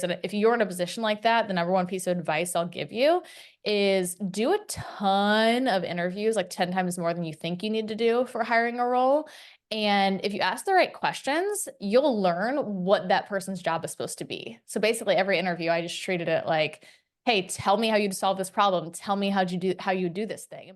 And if you're in a position like that, the number one piece of advice I'll give you is do a ton of interviews, like 10 times more than you think you need to do for hiring a role. And if you ask the right questions, you'll learn what that person's job is supposed to be. So basically every interview, I just treated it like, hey, tell me how you'd solve this problem. Tell me how you do this thing.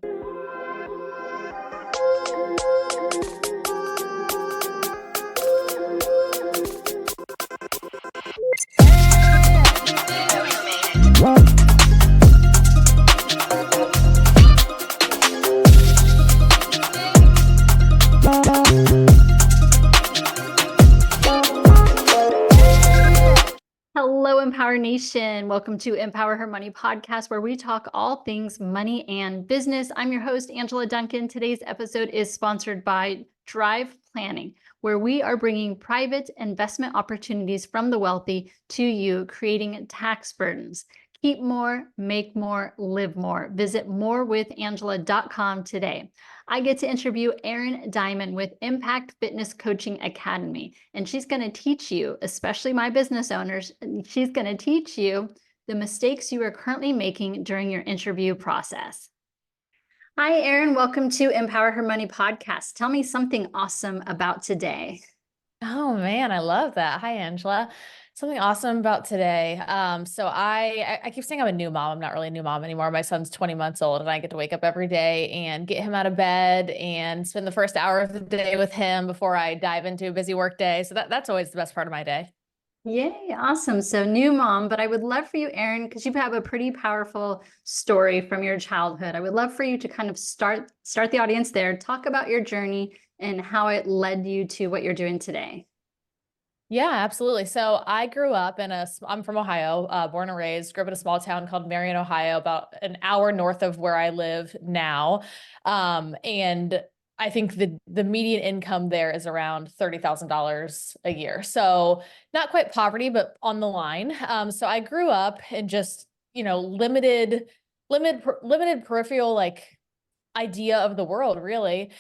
Hello, Empower Nation. Welcome to Empower Her Money podcast, where we talk all things money and business. I'm your host, Angela Duncan. Today's episode is sponsored by Drive Planning, where we are bringing private investment opportunities from the wealthy to you, creating tax burdens. Keep more, make more, live more. Visit morewithangela.com today. I get to interview Erin Dimond with Impact Fitness Coaching Academy, and she's going to teach you, especially my business owners, she's going to teach you the mistakes you are currently making during your interview process. Hi, Erin. Welcome to Empower Her Money podcast. Tell me something awesome about today. Oh man, I love that. Hi, Angela. Something awesome about today. So I keep saying I'm a new mom. I'm not really a new mom anymore. My son's 20 months old and I get to wake up every day and get him out of bed and spend the first hour of the day with him before I dive into a busy work day. So that's always the best part of my day. Yay, awesome. So new mom, but I would love for you, Erin, because you have a pretty powerful story from your childhood. I would love for you to kind of start the audience there, talk about your journey and how it led you to what you're doing today. Yeah, absolutely. So I grew up I'm from Ohio, born and raised, grew up in a small town called Marion, Ohio, about an hour north of where I live now. And I think the median income there is around $30,000 a year. So not quite poverty, but on the line. So I grew up in just, limited peripheral, like idea of the world really,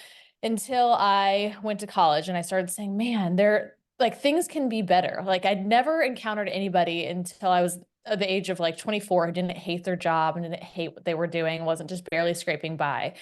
until I went to college and I started saying, man, like things can be better. Like I'd never encountered anybody until I was at the age of like 24 who didn't hate their job and didn't hate what they were doing, wasn't just barely scraping by.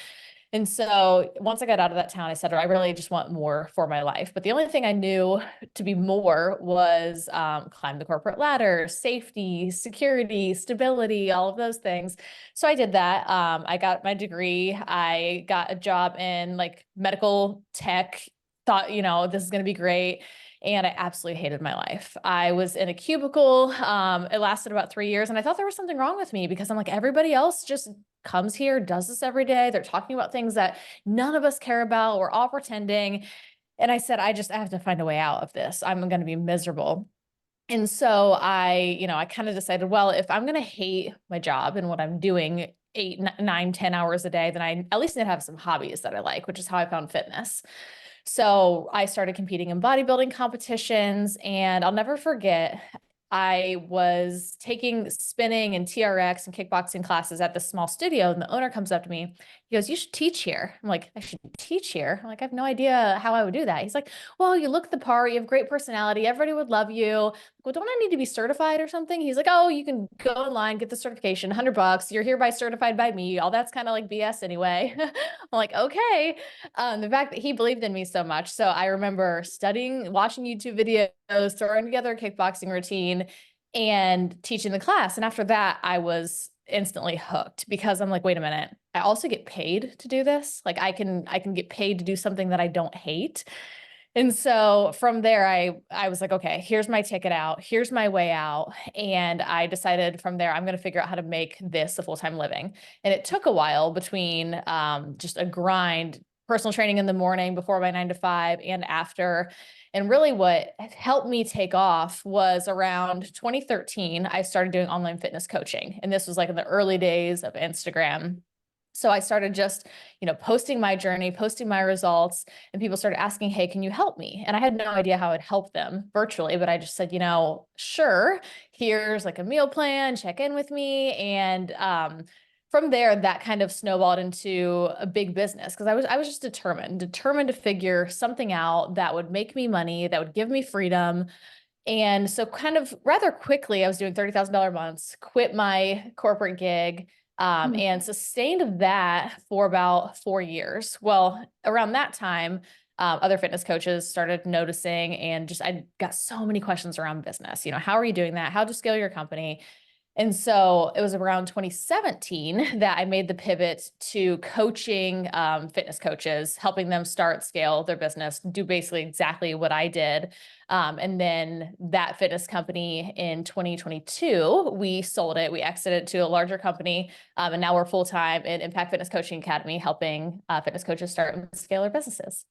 And so once I got out of that town, I said, I really just want more for my life. But the only thing I knew to be more was climb the corporate ladder, safety, security, stability, all of those things. So I did that. I got my degree. I got a job in like medical tech, thought, this is going to be great. And I absolutely hated my life. I was in a cubicle. It lasted about 3 years. And I thought there was something wrong with me because I'm like, everybody else just comes here, does this every day. They're talking about things that none of us care about. We're all pretending. And I said, I have to find a way out of this. I'm going to be miserable. And so I kind of decided, well, if I'm going to hate my job and what I'm doing 8, 9, 10 hours a day, then I at least need to have some hobbies that I like, which is how I found fitness. So I started competing in bodybuilding competitions, and I'll never forget, I was taking spinning and TRX and kickboxing classes at this small studio, and the owner comes up to me. He goes, "You should teach here." I'm like, "I should teach here?" I'm like, "I have no idea how I would do that." He's like, "Well, you look the part, you have great personality, everybody would love you." Well, don't I need to be certified or something? He's like, "Oh, you can go online, get the certification, $100. You're hereby certified by me." All that's kind of like BS anyway. I'm like, okay. The fact that he believed in me so much. So I remember studying, watching YouTube videos, throwing together a kickboxing routine and teaching the class. And after that, I was instantly hooked because I'm like, wait a minute, I also get paid to do this. Like I can get paid to do something that I don't hate. And so from there, I was like, okay, here's my ticket out. Here's my way out. And I decided from there, I'm going to figure out how to make this a full-time living. And it took a while between just a grind, personal training in the morning before my 9 to 5 and after. And really what helped me take off was around 2013, I started doing online fitness coaching. And this was like in the early days of Instagram. So I started just, posting my journey, posting my results, and people started asking, "Hey, can you help me?" And I had no idea how I'd help them virtually, but I just said, sure, here's like a meal plan, check in with me. And from there, that kind of snowballed into a big business because I was just determined to figure something out that would make me money, that would give me freedom. And so kind of rather quickly, I was doing $30,000 months, quit my corporate gig, and sustained that for about 4 years. Well, around that time, other fitness coaches started noticing, and just I got so many questions around business. How are you doing that? How to scale your company? And so it was around 2017 that I made the pivot to coaching fitness coaches, helping them start, scale their business, do basically exactly what I did. And then that fitness company in 2022, we sold it. We exited to a larger company. And now we're full-time in Impact Fitness Coaching Academy, helping fitness coaches start and scale their businesses.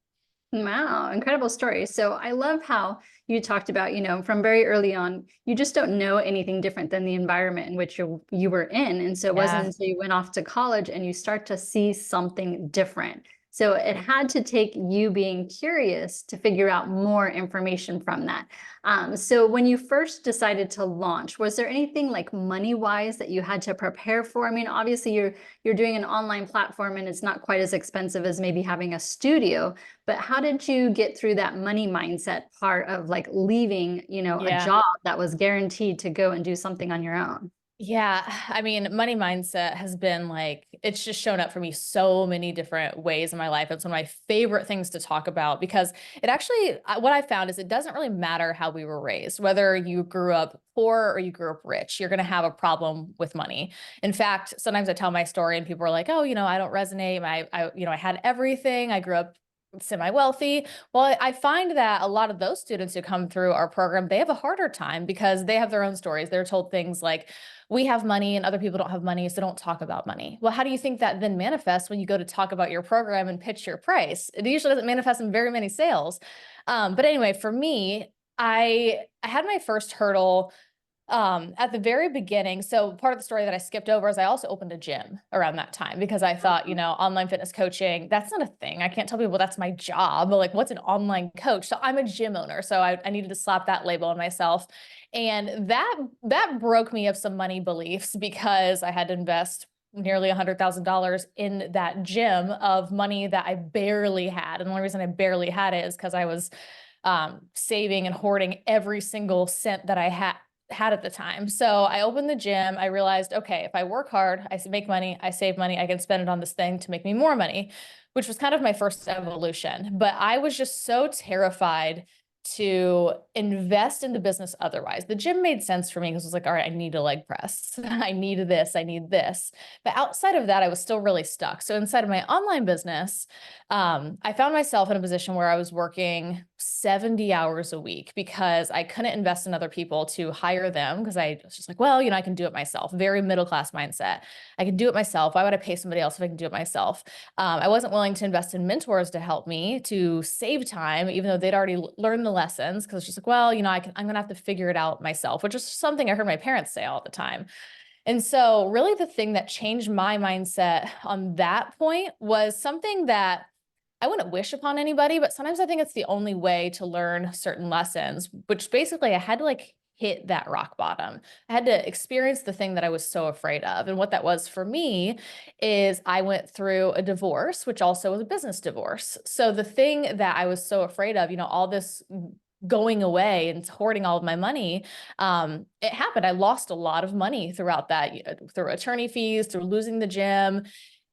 Wow, incredible story. So I love how you talked about, from very early on, you just don't know anything different than the environment in which you were in. And so it wasn't Yeah. until you went off to college and you start to see something different. So it had to take you being curious to figure out more information from that. So when you first decided to launch, was there anything like money wise that you had to prepare for? I mean, obviously you're doing an online platform and it's not quite as expensive as maybe having a studio. But how did you get through that money mindset part of like leaving, a Yeah. job that was guaranteed to go and do something on your own? Yeah, I mean, money mindset has been like, it's just shown up for me so many different ways in my life. It's one of my favorite things to talk about because it actually, what I found is it doesn't really matter how we were raised, whether you grew up poor or you grew up rich, you're going to have a problem with money. In fact, sometimes I tell my story and people are like, oh, I don't resonate. I had everything. I grew up semi-wealthy. Well, I find that a lot of those students who come through our program, they have a harder time because they have their own stories. They're told things like, we have money and other people don't have money, so don't talk about money. Well, how do you think that then manifests when you go to talk about your program and pitch your price? It usually doesn't manifest in very many sales. But anyway, for me, I had my first hurdle at the very beginning. So part of the story that I skipped over is I also opened a gym around that time because I thought, online fitness coaching, that's not a thing. I can't tell people that's my job. Like, what's an online coach? So I'm a gym owner. So I needed to slap that label on myself. And that broke me of some money beliefs because I had to invest nearly $100,000 in that gym of money that I barely had. And the only reason I barely had it is because I was saving and hoarding every single cent that I had at the time. So I opened the gym. I realized, okay, if I work hard, I make money, I save money, I can spend it on this thing to make me more money, which was kind of my first evolution. But I was just so terrified to invest in the business otherwise. The gym made sense for me because it was like, all right, I need a leg press. I need this, I need this. But outside of that, I was still really stuck. So inside of my online business, I found myself in a position where I was working 70 hours a week because I couldn't invest in other people to hire them because I was just like, well, I can do it myself. Very middle class mindset. I can do it myself. Why would I pay somebody else if I can do it myself? I wasn't willing to invest in mentors to help me to save time, even though they'd already learned the lessons. Because she's like, well, I'm going to have to figure it out myself, which is something I heard my parents say all the time. And so really the thing that changed my mindset on that point was something that I wouldn't wish upon anybody, but sometimes I think it's the only way to learn certain lessons, which basically I had to hit that rock bottom. I had to experience the thing that I was so afraid of. And what that was for me is I went through a divorce, which also was a business divorce. So the thing that I was so afraid of, all this going away and hoarding all of my money, it happened. I lost a lot of money throughout that, through attorney fees, through losing the gym.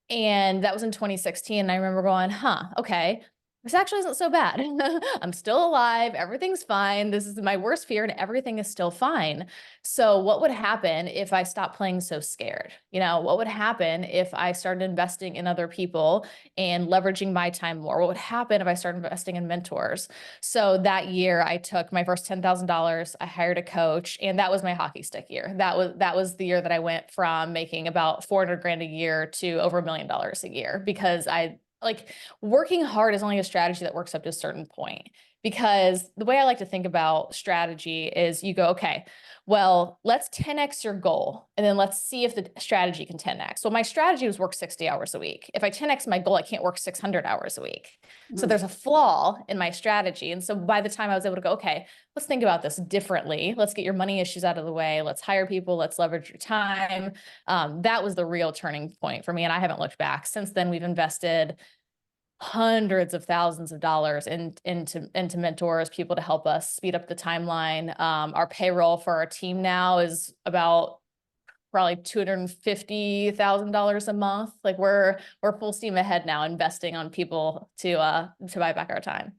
And that was in 2016. And I remember going, okay, this actually isn't so bad. I'm still alive. Everything's fine. This is my worst fear and everything is still fine. So what would happen if I stopped playing so scared? What would happen if I started investing in other people and leveraging my time more? What would happen if I started investing in mentors? So that year I took my first $10,000. I hired a coach, and that was my hockey stick year. That was the year that I went from making about 400 grand a year to over $1 million a year because working hard is only a strategy that works up to a certain point. Because the way I like to think about strategy is you go, okay, well, let's 10x your goal. And then let's see if the strategy can 10x. Well, my strategy was work 60 hours a week. If I 10x my goal, I can't work 600 hours a week. So there's a flaw in my strategy. And so by the time I was able to go, okay, let's think about this differently. Let's get your money issues out of the way. Let's hire people. Let's leverage your time. That was the real turning point for me. And I haven't looked back. Since then, we've invested hundreds of thousands of dollars into mentors, people to help us speed up the timeline. Our payroll for our team now is about probably $250,000 a month. Like we're full steam ahead now, investing on people to buy back our time.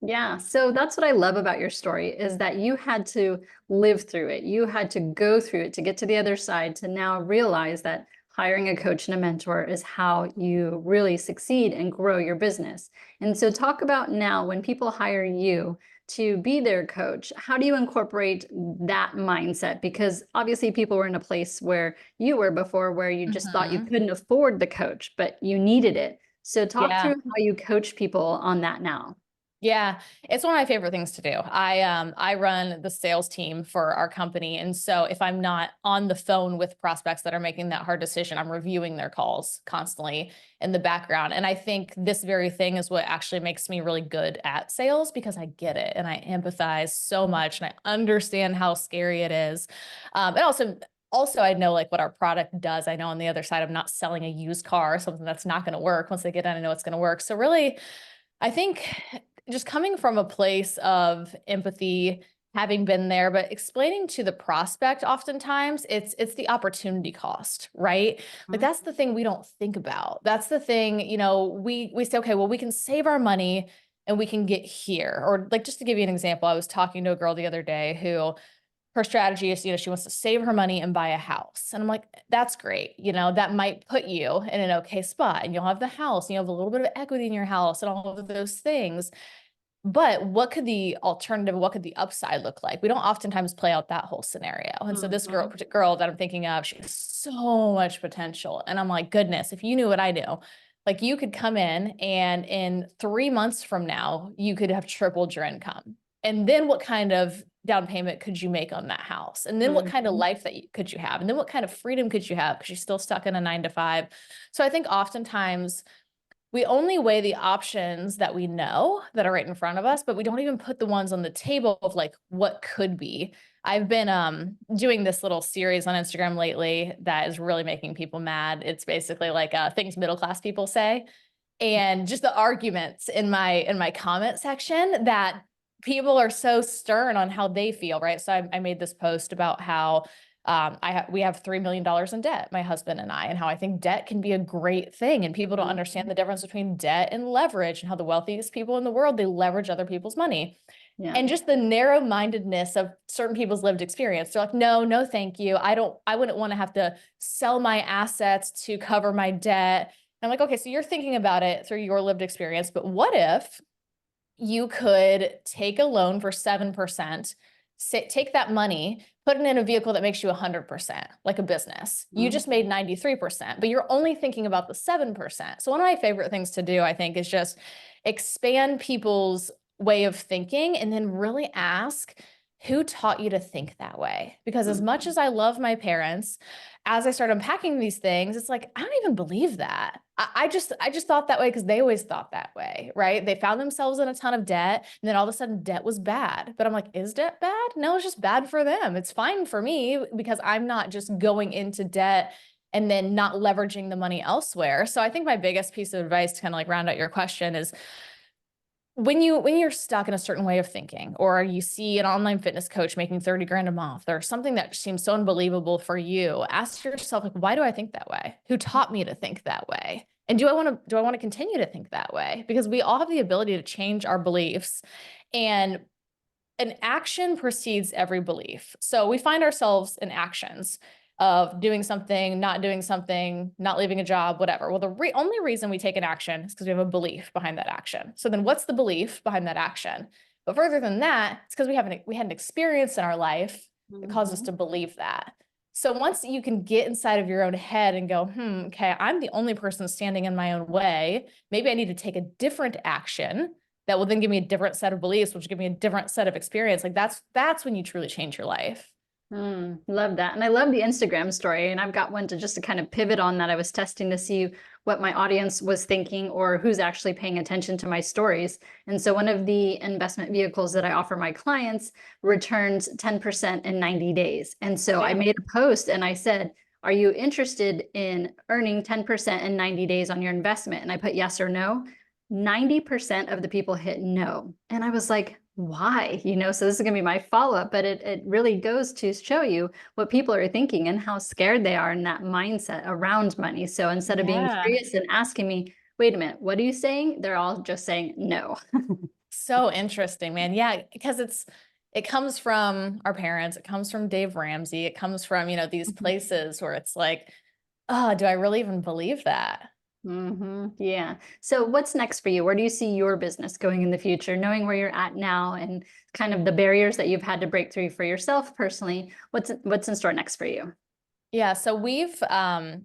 Yeah. So that's what I love about your story is that you had to live through it. You had to go through it to get to the other side to now realize that hiring a coach and a mentor is how you really succeed and grow your business. And so talk about now when people hire you to be their coach, how do you incorporate that mindset? Because obviously people were in a place where you were before where you just thought you couldn't afford the coach, but you needed it. So talk Yeah. through how you coach people on that now. Yeah, it's one of my favorite things to do. I run the sales team for our company. And so if I'm not on the phone with prospects that are making that hard decision, I'm reviewing their calls constantly in the background. And I think this very thing is what actually makes me really good at sales because I get it and I empathize so much and I understand how scary it is. And also I know like what our product does. I know on the other side, I'm not selling a used car, something that's not going to work. Once they get in, I know it's going to work. So really, I think just coming from a place of empathy, having been there, but explaining to the prospect, oftentimes it's the opportunity cost, right? Like that's the thing we don't think about. That's the thing, we say, okay, well, we can save our money and we can get here. Or like, just to give you an example, I was talking to a girl the other day who her strategy is, she wants to save her money and buy a house. And I'm like, that's great. That might put you in an okay spot and you'll have the house and you have a little bit of equity in your house and all of those things. But what could the alternative, what could the upside look like? We don't oftentimes play out that whole scenario. And so this girl that I'm thinking of, she has so much potential. And I'm like, goodness, if you knew what I knew, like you could come in and in 3 months from now, you could have tripled your income. And then what kind of down payment could you make on that house? And then what kind of life could you have? And then what kind of freedom could you have? Because you're still stuck in a 9 to 5. So I think oftentimes we only weigh the options that we know that are right in front of us, but we don't even put the ones on the table of like what could be. I've been doing this little series on Instagram lately that is really making people mad. It's basically like things middle class people say, and just the arguments in my comment section that people are so stern on how they feel, right? So I made this post about how we have $3 million in debt, my husband and I, and how I think debt can be a great thing. And people don't understand the difference between debt and leverage and how the wealthiest people in the world, they leverage other people's money. Yeah. And just the narrow-mindedness of certain people's lived experience. They're like, no, thank you. I wouldn't want to have to sell my assets to cover my debt. And I'm like, okay, so you're thinking about it through your lived experience, but what if you could take a loan for 7%, take that money, put it in a vehicle that makes you 100%, like a business. You just made 93%, but you're only thinking about the 7%. So one of my favorite things to do, I think, is just expand people's way of thinking and then really ask, who taught you to think that way? Because as much as I love my parents, as I start unpacking these things, it's like, I don't even believe that. I just thought that way because they always thought that way, right? They found themselves in a ton of debt and then all of a sudden debt was bad. But I'm like, is debt bad? No, it's just bad for them. It's fine for me because I'm not just going into debt and then not leveraging the money elsewhere. So I think my biggest piece of advice to kind of like round out your question is, when you're stuck in a certain way of thinking, or you see an online fitness coach making 30 grand a month or something that seems so unbelievable for you, ask yourself, like, why do I think that way? Who taught me to think that way? And do I want to continue to think that way? Because we all have the ability to change our beliefs, and an action precedes every belief. So we find ourselves in actions of doing something, not doing something, not leaving a job, whatever. Well, the only reason we take an action is because we have a belief behind that action. So then what's the belief behind that action? But further than that, it's because we had an experience in our life that caused us to believe that. So once you can get inside of your own head and go, okay, I'm the only person standing in my own way. Maybe I need to take a different action that will then give me a different set of beliefs, which give me a different set of experience. Like that's when you truly change your life. Love that. And I love the Instagram story. And I've got one to kind of pivot on that. I was testing to see what my audience was thinking or who's actually paying attention to my stories. And so one of the investment vehicles that I offer my clients returns 10% in 90 days. And so I made a post and I said, are you interested in earning 10% in 90 days on your investment? And I put yes or no. 90% of the people hit no. And I was like, why? So this is going to be my follow-up, but it really goes to show you what people are thinking and how scared they are in that mindset around money. So instead of being Yeah. curious and asking me, wait a minute, what are you saying? They're all just saying no. So interesting, man. Yeah, because it comes from our parents, it comes from Dave Ramsey, it comes from, these places where it's like, oh, do I really even believe that? Yeah. So what's next for you? Where do you see your business going in the future, knowing where you're at now and kind of the barriers that you've had to break through for yourself personally? What's in store next for you? Yeah, so we've had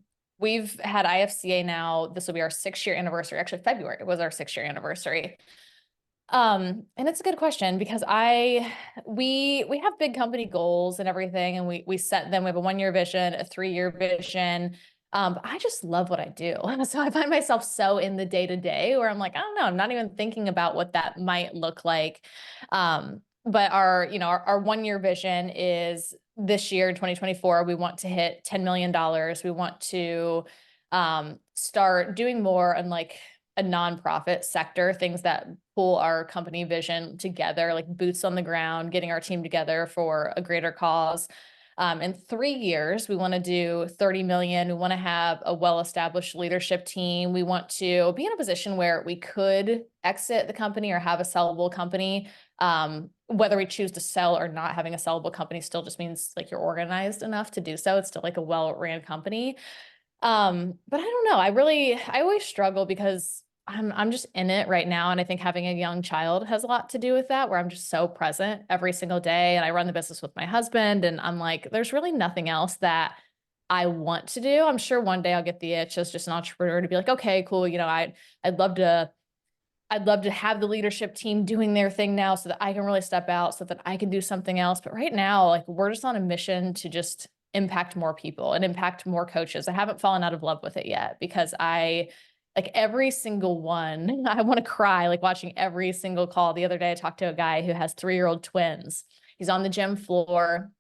IFCA now. This will be our 6-year anniversary. Actually, February was our 6-year anniversary. And it's a good question because we have big company goals and everything, and we set them. We have a 1-year vision, a 3-year vision. But I just love what I do. So I find myself so in the day to day where I'm like, I don't know, I'm not even thinking about what that might look like. But our 1-year vision is this year, 2024, we want to hit $10 million. We want to start doing more in like a nonprofit sector, things that pull our company vision together, like boots on the ground, getting our team together for a greater cause. In 3 years, we want to do 30 million. We want to have a well-established leadership team. We want to be in a position where we could exit the company or have a sellable company. Whether we choose to sell or not, having a sellable company still just means like you're organized enough to do so. It's still like a well-ran company. But I don't know. I always struggle because I'm just in it right now. And I think having a young child has a lot to do with that, where I'm just so present every single day. And I run the business with my husband. And I'm like, there's really nothing else that I want to do. I'm sure one day I'll get the itch as just an entrepreneur to be like, okay, cool. I'd love to have the leadership team doing their thing now so that I can really step out so that I can do something else. But right now, like we're just on a mission to just impact more people and impact more coaches. I haven't fallen out of love with it yet because like every single one, I want to cry, like watching every single call. The other day, I talked to a guy who has 3-year-old twins. He's on the gym floor.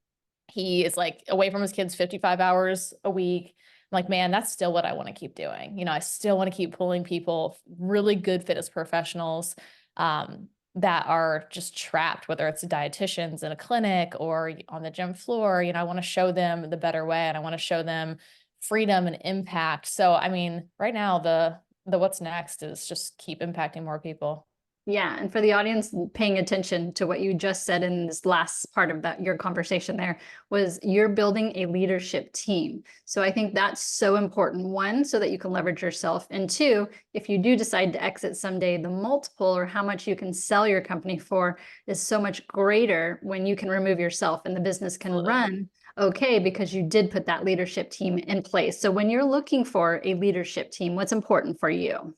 He is like away from his kids 55 hours a week. I'm like, man, that's still what I want to keep doing. I still want to keep pulling people, really good fitness professionals, that are just trapped, whether it's dietitians in a clinic or on the gym floor. I want to show them the better way and I want to show them freedom and impact. So, I mean, right now, the what's next is just keep impacting more people. Yeah, and for the audience paying attention to what you just said in this last part of that your conversation there was you're building a leadership team. So I think that's so important. One, so that you can leverage yourself, and two, if you do decide to exit someday, the multiple or how much you can sell your company for is so much greater when you can remove yourself and the business can Absolutely. run okay because you did put that leadership team in place. So when you're looking for a leadership team, what's important for you?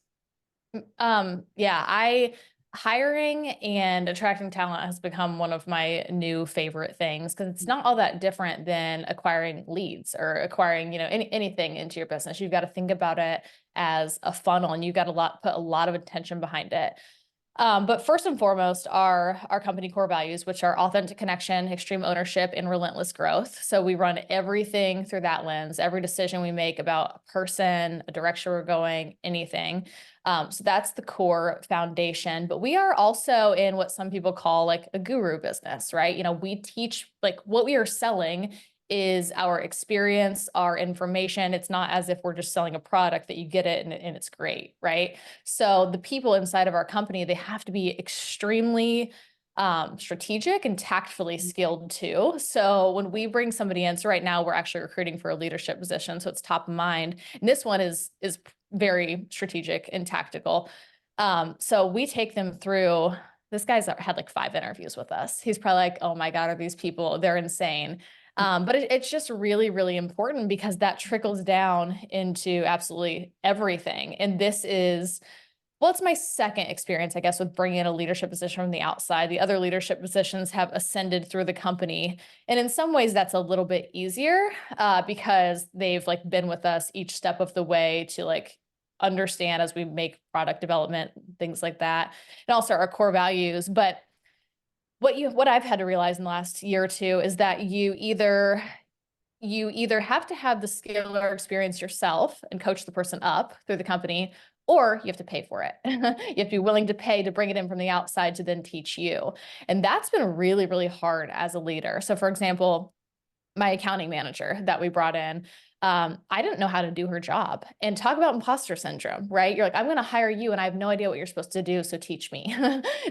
Yeah, hiring and attracting talent has become one of my new favorite things because it's not all that different than acquiring leads or acquiring, anything into your business. You've got to think about it as a funnel and you've got to put a lot of attention behind it. But first and foremost are our company core values, which are authentic connection, extreme ownership, and relentless growth. So we run everything through that lens, every decision we make about a person, a direction we're going, anything. So that's the core foundation. But we are also in what some people call like a guru business, right? We teach like what we are selling is our experience, our information. It's not as if we're just selling a product that you get it and it's great, right? So the people inside of our company, they have to be extremely strategic and tactfully skilled too. So when we bring somebody in, so right now we're actually recruiting for a leadership position, so it's top of mind. And this one is very strategic and tactical. So we take them through. This guy's had like 5 interviews with us. He's probably like, oh my God, are these people? They're insane. But it's just really, really important because that trickles down into absolutely everything. And this is, well, it's my second experience, I guess, with bringing in a leadership position from the outside. The other leadership positions have ascended through the company. And in some ways that's a little bit easier because they've like been with us each step of the way to like understand as we make product development, things like that, and also our core values. But what I've had to realize in the last year or two is that you either have to have the skill or experience yourself and coach the person up through the company, or you have to pay for it. You have to be willing to pay to bring it in from the outside to then teach you. And that's been really, really hard as a leader. So for example, my accounting manager that we brought in, I didn't know how to do her job. And talk about imposter syndrome, right? You're like, I'm going to hire you and I have no idea what you're supposed to do. So teach me.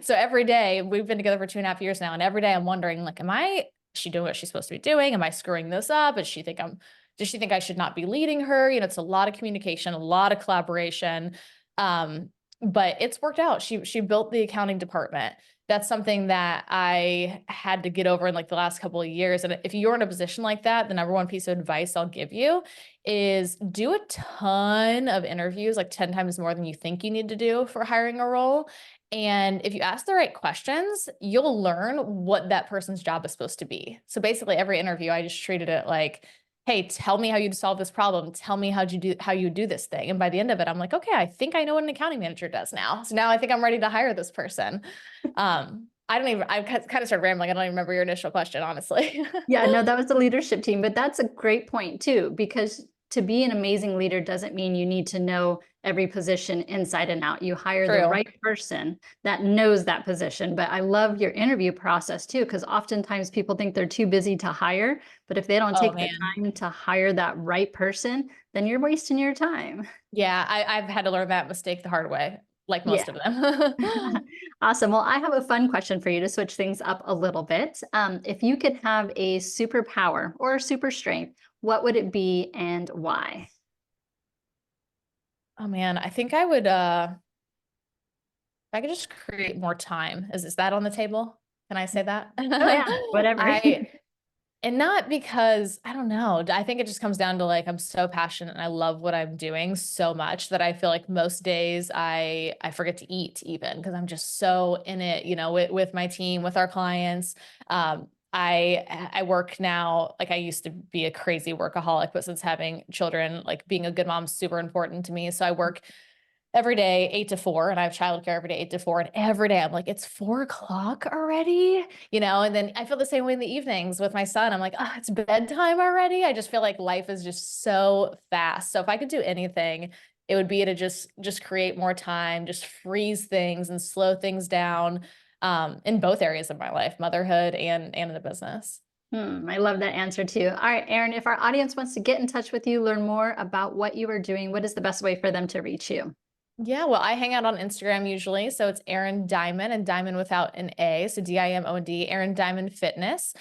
So every day, we've been together for 2.5 years now. And every day I'm wondering, like, is she doing what she's supposed to be doing? Am I screwing this up? Does she think I should not be leading her? It's a lot of communication, a lot of collaboration. But it's worked out. She built the accounting department. That's something that I had to get over in like the last couple of years. And if you're in a position like that, the number one piece of advice I'll give you is do a ton of interviews, like 10 times more than you think you need to do for hiring a role. And if you ask the right questions, you'll learn what that person's job is supposed to be. So basically every interview, I just treated it like, hey, tell me how you'd solve this problem. Tell me how you do this thing. And by the end of it, I'm like, okay, I think I know what an accounting manager does now. So now I think I'm ready to hire this person. I kind of started rambling. I don't even remember your initial question, honestly. Yeah, no, that was the leadership team, but that's a great point too, because to be an amazing leader doesn't mean you need to know every position inside and out. You hire the True. right person that knows that position. But I love your interview process too, because oftentimes people think they're too busy to hire, but if they don't Oh take the man. time to hire that right person, then you're wasting your time. Yeah, I've had to learn that mistake the hard way, like Yeah. most of them. Awesome. Well, I have a fun question for you to switch things up a little bit. If you could have a superpower or a super strength, what would it be and why? Oh man, I think I would if I could just create more time. Is that on the table? Can I say that? Oh yeah, whatever. I And not because, I don't know, I think it just comes down to like, I'm so passionate and I love what I'm doing so much that I feel like most days I forget to eat even because I'm just so in it, with my team, with our clients. I work now, like I used to be a crazy workaholic, but since having children, like being a good mom is super important to me. So I work every day 8 to 4, and I have childcare every day 8 to 4, and every day I'm like, it's 4 o'clock already, and then I feel the same way in the evenings with my son. I'm like, oh, it's bedtime already. I just feel like life is just so fast. So if I could do anything, it would be to just create more time, just freeze things and slow things down, in both areas of my life, motherhood and in the business. I love that answer too. All right, Erin, if our audience wants to get in touch with you, learn more about what you are doing, what is the best way for them to reach you? Yeah, well, I hang out on Instagram usually. So it's Erin Dimond, and Dimond without an A. So Dimond, Erin Dimond Fitness.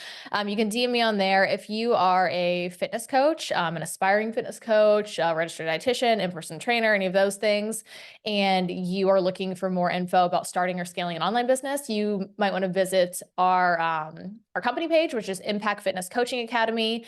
You can DM me on there if you are a fitness coach, an aspiring fitness coach, a registered dietitian, in-person trainer, any of those things, and you are looking for more info about starting or scaling an online business. You might want to visit our company page, which is Impact Fitness Coaching Academy.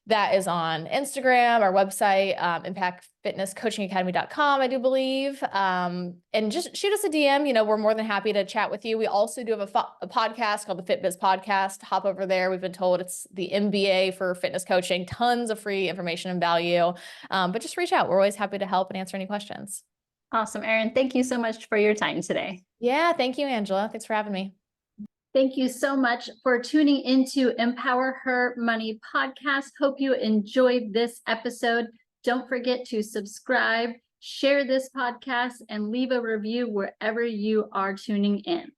That is on Instagram, our website, impactfitnesscoachingacademy.com, I do believe. And just shoot us a DM. We're more than happy to chat with you. We also do have a podcast called the FitBiz Podcast. Hop over there. We've been told it's the MBA for fitness coaching, tons of free information and value. But just reach out. We're always happy to help and answer any questions. Awesome, Erin. Thank you so much for your time today. Yeah, thank you, Angela. Thanks for having me. Thank you so much for tuning into Empower Her Money podcast. Hope you enjoyed this episode. Don't forget to subscribe, share this podcast, and leave a review wherever you are tuning in.